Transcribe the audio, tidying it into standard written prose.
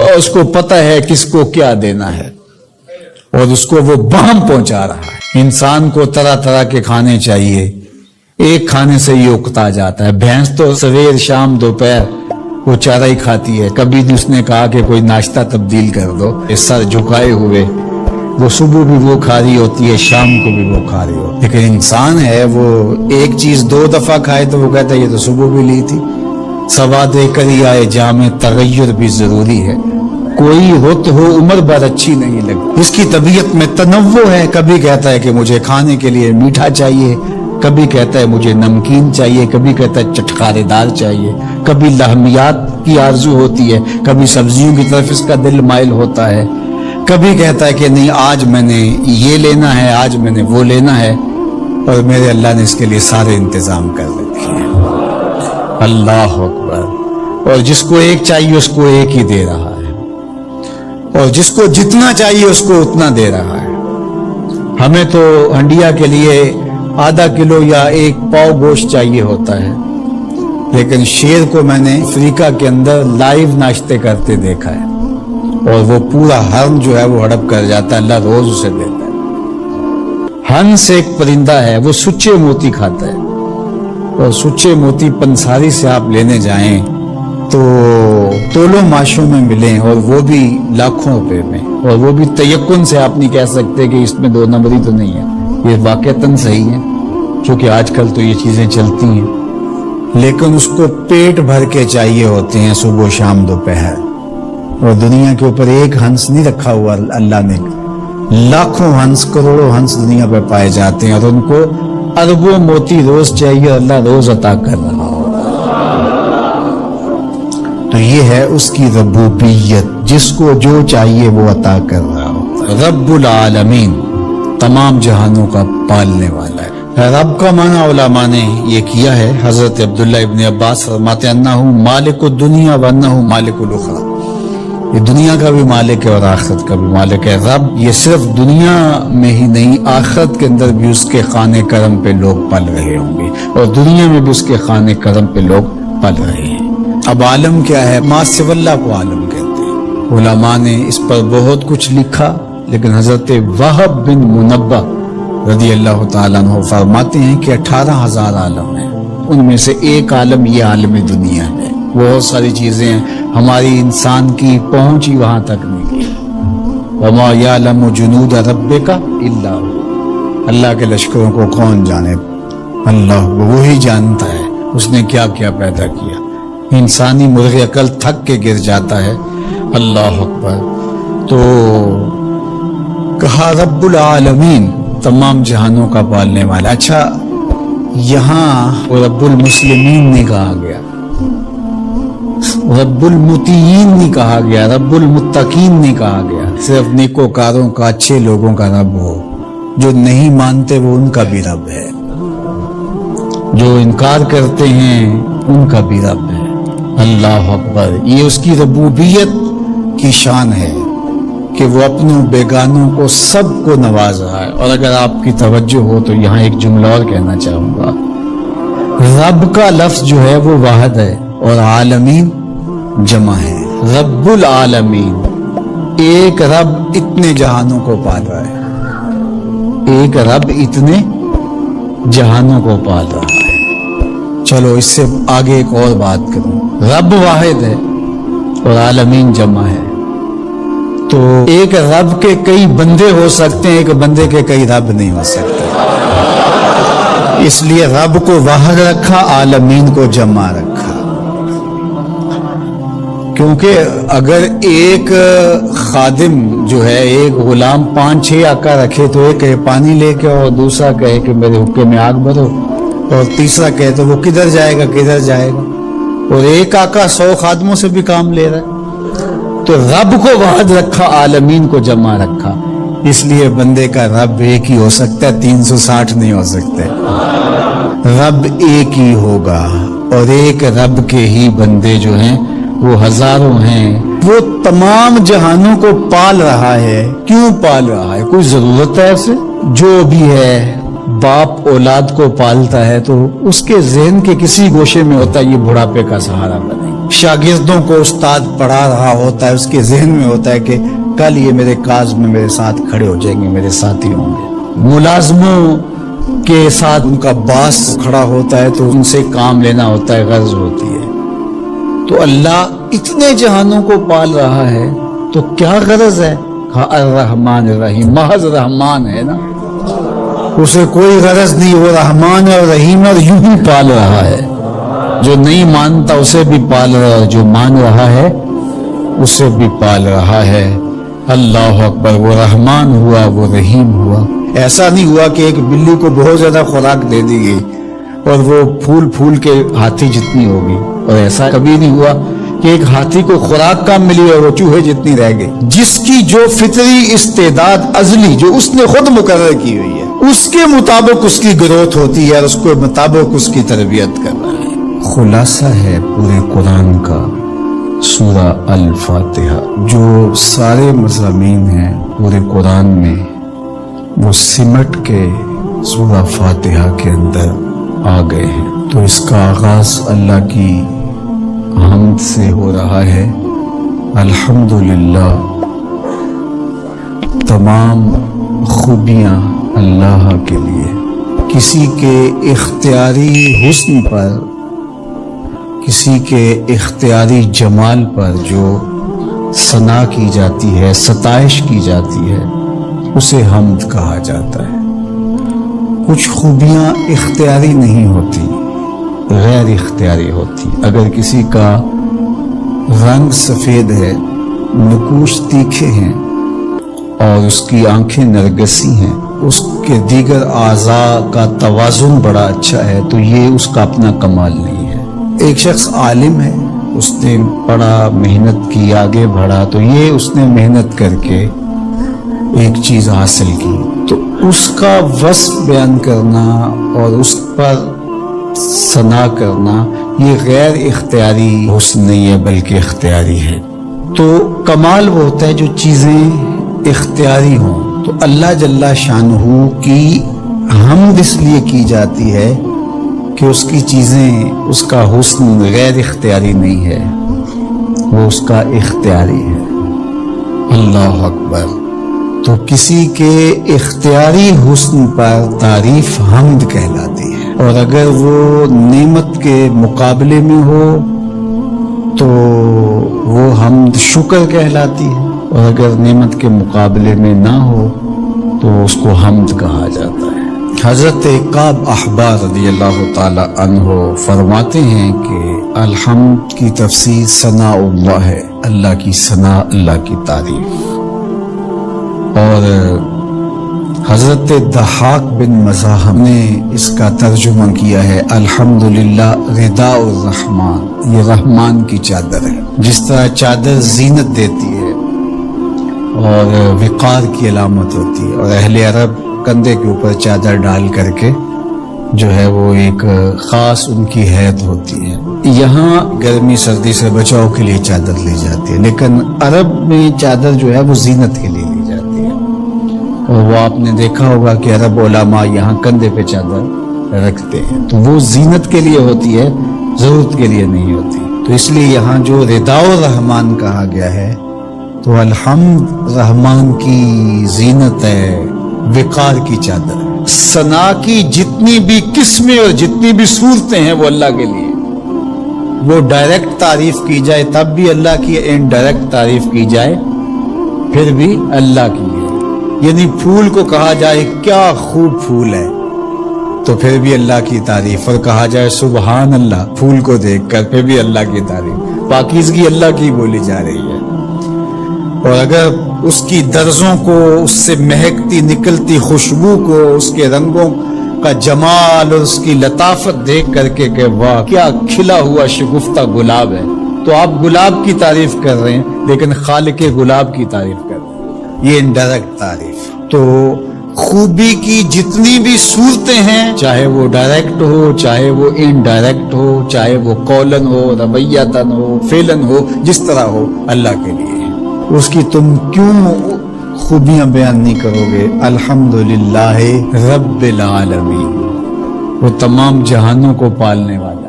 اور اس کو پتہ ہے کس کو کیا دینا ہے اور اس کو وہ بہم پہنچا رہا ہے۔ انسان کو طرح طرح کے کھانے چاہیے، ایک کھانے سے یہ اکتا جاتا ہے۔ بھینس تو سویر شام دوپہر وہ چارہ ہی کھاتی ہے، کبھی نہیں اس نے کہا کہ کوئی ناشتہ تبدیل کر دو۔ اس سر جھکائے ہوئے وہ صبح بھی وہ کھا رہی ہوتی ہے، شام کو بھی وہ کھا رہی ہوتی ہے، لیکن انسان ہے وہ ایک چیز 2 دفعہ کھائے تو وہ کہتا ہے یہ تو صبح بھی لی تھی۔ سواد کر ہی آئے جامع تغیر بھی ضروری ہے، کوئی رت ہو عمر بھر اچھی نہیں لگتی۔ اس کی طبیعت میں تنوع ہے، کبھی کہتا ہے کہ مجھے کھانے کے لیے میٹھا چاہیے، کبھی کہتا ہے مجھے نمکین چاہیے، کبھی کہتا ہے چٹخارے دار چاہیے، کبھی لحمیات کی آرزو ہوتی ہے، کبھی سبزیوں کی طرف اس کا دل مائل ہوتا ہے، کبھی کہتا ہے کہ نہیں آج میں نے یہ لینا ہے، آج میں نے وہ لینا ہے، اور میرے اللہ نے اس کے لیے سارے انتظام کر رکھے ہیں۔ اللہ اکبر۔ اور جس کو ایک چاہیے اس کو ایک ہی دے رہا ہے، اور جس کو جتنا چاہیے اس کو اتنا دے رہا ہے۔ ہمیں تو ہنڈیا کے لیے ½ کلو یا 1 پاؤ گوشت چاہیے ہوتا ہے، لیکن شیر کو میں نے افریقہ کے اندر لائیو ناشتے کرتے دیکھا ہے، اور وہ پورا ہرن جو ہے وہ ہڑپ کر جاتا ہے، اللہ روز اسے دیتا ہے۔ ہنس ایک پرندہ ہے، وہ سچے موتی کھاتا ہے، اور سچے موتی پنساری سے آپ لینے جائیں تو تولوں ماشوں میں ملیں، اور وہ بھی لاکھوں روپے میں، اور وہ بھی تیقن سے آپ نہیں کہہ سکتے کہ اس میں 2 نمبری تو نہیں ہے، یہ واقعتاً صحیح ہے، چونکہ آج کل تو یہ چیزیں چلتی ہیں، لیکن اس کو پیٹ بھر کے چاہیے ہوتے ہیں صبح و شام دوپہر۔ اور دنیا کے اوپر ایک ہنس نہیں رکھا ہوا اللہ نے، لاکھوں ہنس کروڑوں ہنس دنیا پہ پائے جاتے ہیں، اور ان کو اربوں موتی روز چاہیے، اللہ روز عطا کر رہا ہو۔ تو یہ ہے اس کی ربوبیت، جس کو جو چاہیے وہ عطا کر رہا ہو۔ رب العالمین، تمام جہانوں کا پالنے والا ہے۔ رب کا معنی علماء نے یہ کیا ہے، حضرت عبداللہ ابن عباس فرماتے ہیں انہ مالک الدنیا و انہ مالک الاخرى، یہ دنیا کا بھی مالک ہے اور آخرت کا بھی مالک ہے۔ رب یہ صرف دنیا میں ہی نہیں، آخرت کے اندر بھی اس کے خانے کرم پہ لوگ پل رہے ہوں گے، اور دنیا میں بھی اس کے خانے کرم پہ لوگ پل رہے ہیں۔ اب عالم کیا ہے؟ ما سوی اللہ کو عالم کہتے ہیں۔ علماء نے اس پر بہت کچھ لکھا، لیکن حضرت وہب بن منبہ رضی اللہ تعالیٰ عنہ فرماتے ہیں کہ 18,000 عالم ہیں، ان میں سے ایک عالم یہ عالم دنیا ہے۔ بہت ساری چیزیں ہیں، ہماری انسان کی پہنچ ہی وہاں تک نہیں ہے۔ وما یعلم جنود ربک الا هو، اللہ کے لشکروں کو کون جانے؟ اللہ، وہی جانتا ہے اس نے کیا کیا پیدا کیا۔ انسانی مرغ عقل تھک کے گر جاتا ہے۔ اللہ اکبر۔ تو کہا رب العالمین، تمام جہانوں کا پالنے والا۔ اچھا، یہاں رب المسلمین نہیں کہا گیا، رب المطیعین نہیں کہا گیا، رب المتقین نہیں کہا گیا۔ صرف نیکوکاروں کا، اچھے لوگوں کا رب ہو، جو نہیں مانتے وہ ان کا بھی رب ہے، جو انکار کرتے ہیں ان کا بھی رب ہے۔ اللہ اکبر۔ یہ اس کی ربوبیت کی شان ہے کہ وہ اپنوں بیگانوں کو سب کو نواز رہا ہے۔ اور اگر آپ کی توجہ ہو تو یہاں ایک جملہ اور کہنا چاہوں گا، رب کا لفظ جو ہے وہ واحد ہے اور عالمین جمع ہے۔ رب العالمین، ایک رب اتنے جہانوں کو پال رہا ہے، ایک رب اتنے جہانوں کو پال رہا ہے۔ چلو اس سے آگے ایک اور بات کروں، رب واحد ہے اور عالمین جمع ہے، تو ایک رب کے کئی بندے ہو سکتے ہیں، ایک بندے کے کئی رب نہیں ہو سکتے۔ اس لیے رب کو واحد رکھا، عالمین کو جمع رکھا، کیونکہ اگر ایک خادم جو ہے، ایک غلام 5-6 آقا رکھے تو ایک کہے پانی لے کے، اور دوسرا کہے کہ میرے حقے میں آگ بھرو، اور تیسرا کہے تو وہ کدھر جائے گا کدھر جائے گا، اور ایک آقا 100 خادموں سے بھی کام لے رہا ہے۔ تو رب کو واحد رکھا، عالمین کو جمع رکھا، اس لیے بندے کا رب ایک ہی ہو سکتا ہے، 360 نہیں ہو سکتے۔ رب ایک ہی ہوگا، اور ایک رب کے ہی بندے جو ہیں وہ ہزاروں ہیں۔ وہ تمام جہانوں کو پال رہا ہے۔ کیوں پال رہا ہے؟ کوئی ضرورت ہے اسے؟ جو بھی ہے، باپ اولاد کو پالتا ہے تو اس کے ذہن کے کسی گوشے میں ہوتا ہے یہ بڑھاپے کا سہارا بنے، شاگردوں کو استاد پڑھا رہا ہوتا ہے، اس کے ذہن میں ہوتا ہے کہ کل یہ میرے کاز میں میرے ساتھ کھڑے ہو جائیں گے، میرے ساتھی ہوں گے۔ ملازموں کے ساتھ ان کا باس کھڑا ہوتا ہے تو ان سے کام لینا ہوتا ہے، غرض ہوتی ہے۔ تو اللہ اتنے جہانوں کو پال رہا ہے تو کیا غرض ہے؟ الرحمن الرحیم، محض رحمان ہے نا، اسے کوئی غرض نہیں، وہ رحمان اور رحیم اور یوں ہی پال رہا ہے۔ جو نہیں مانتا اسے بھی پال رہا ہے، جو مان رہا ہے اسے بھی پال رہا ہے۔ اللہ اکبر، وہ رحمان ہوا، وہ رحیم ہوا۔ ایسا نہیں ہوا کہ ایک بلی کو بہت زیادہ خوراک دے دی گئی اور وہ پھول پھول کے ہاتھی جتنی ہوگی، اور ایسا کبھی نہیں ہوا کہ ایک ہاتھی کو خوراک کم ملی اور وہ چوہے جتنی رہ گئی۔ جس کی جو فطری استعداد ازلی جو اس نے خود مقرر کی ہوئی ہے، اس کے مطابق اس کی گروتھ ہوتی ہے اور اس کے مطابق اس کی تربیت کرنا ہے۔ خلاصہ ہے پورے قرآن کا سورہ الفاتحہ، جو سارے مضامین ہیں پورے قرآن میں وہ سمٹ کے سورہ فاتحہ کے اندر آ گئے ہیں۔ تو اس کا آغاز اللہ کی حمد سے ہو رہا ہے۔ الحمدللہ، تمام خوبیاں اللہ کے لیے۔ کسی کے اختیاری حسن پر، کسی کے اختیاری جمال پر جو ثنا کی جاتی ہے، ستائش کی جاتی ہے، اسے حمد کہا جاتا ہے۔ کچھ خوبیاں اختیاری نہیں ہوتی، غیر اختیاری ہوتی۔ اگر کسی کا رنگ سفید ہے، نقوش تیکھے ہیں اور اس کی آنکھیں نرگسی ہیں، اس کے دیگر اعضاء کا توازن بڑا اچھا ہے، تو یہ اس کا اپنا کمال نہیں ہے۔ ایک شخص عالم ہے، اس نے پڑھا، محنت کی، آگے بڑھا، تو یہ اس نے محنت کر کے ایک چیز حاصل کی، تو اس کا وصف بیان کرنا اور اس پر ثنا کرنا یہ غیر اختیاری حسن نہیں ہے بلکہ اختیاری ہے۔ تو کمال وہ ہوتا ہے جو چیزیں اختیاری ہوں۔ تو اللہ جل شانہ کی حمد اس لیے کی جاتی ہے کہ اس کی چیزیں، اس کا حسن غیر اختیاری نہیں ہے، وہ اس کا اختیاری ہے۔ اللہ اکبر۔ تو کسی کے اختیاری حسن پر تعریف حمد کہلاتی ہے، اور اگر وہ نعمت کے مقابلے میں ہو تو وہ حمد شکر کہلاتی ہے، اور اگر نعمت کے مقابلے میں نہ ہو تو اس کو حمد کہا جاتا ہے۔ حضرت کعب احبار رضی اللہ تعالی عنہ فرماتے ہیں کہ الحمد کی تفسیر ثناء اللہ ہے، اللہ کی ثنا، اللہ کی تعریف۔ اور حضرت ضحاک بن مزاحم نے اس کا ترجمہ کیا ہے الحمدللہ رداء الرحمن، یہ رحمان کی چادر ہے۔ جس طرح چادر زینت دیتی ہے اور وقار کی علامت ہوتی ہے، اور اہل عرب کندھے کے اوپر چادر ڈال کر کے جو ہے وہ ایک خاص ان کی حیت ہوتی ہے۔ یہاں گرمی سردی سے بچاؤ کے لیے چادر لی جاتی ہے، لیکن عرب میں چادر جو ہے وہ زینت کے لیے لی جاتی ہے، اور وہ آپ نے دیکھا ہوگا کہ عرب علماء یہاں کندھے پہ چادر رکھتے ہیں، تو وہ زینت کے لیے ہوتی ہے، ضرورت کے لیے نہیں ہوتی۔ تو اس لیے یہاں جو رداء الرحمن کہا گیا ہے تو الحمد رحمان کی زینت ہے، وقار کی چادر ہے۔ ثنا کی جتنی بھی قسمیں اور جتنی بھی صورتیں ہیں وہ اللہ کے لیے، وہ ڈائریکٹ تعریف کی جائے تب بھی اللہ کی، انڈائریکٹ تعریف کی جائے پھر بھی اللہ کی ہے۔ یعنی پھول کو کہا جائے کیا خوب پھول ہے تو پھر بھی اللہ کی تعریف، اور کہا جائے سبحان اللہ پھول کو دیکھ کر پھر بھی اللہ کی تعریف، پاکیزگی اللہ کی بولی جا رہی ہے۔ اور اگر اس کی درزوں کو، اس سے مہکتی نکلتی خوشبو کو، اس کے رنگوں کا جمال اور اس کی لطافت دیکھ کر کے کہ واہ کیا کھلا ہوا شگفتہ گلاب ہے، تو آپ گلاب کی تعریف کر رہے ہیں لیکن خالق گلاب کی تعریف کر رہے ہیں، یہ انڈائریکٹ تعریف۔ تو خوبی کی جتنی بھی صورتیں ہیں، چاہے وہ ڈائریکٹ ہو، چاہے وہ انڈائریکٹ ہو، چاہے وہ قولن ہو، رویتاً ہو، فعلاً ہو، جس طرح ہو، اللہ کے لیے ہے۔ اس کی تم کیوں خوبیاں بیان نہیں کرو گے؟ الحمدللہ رب العالمین، وہ تمام جہانوں کو پالنے والا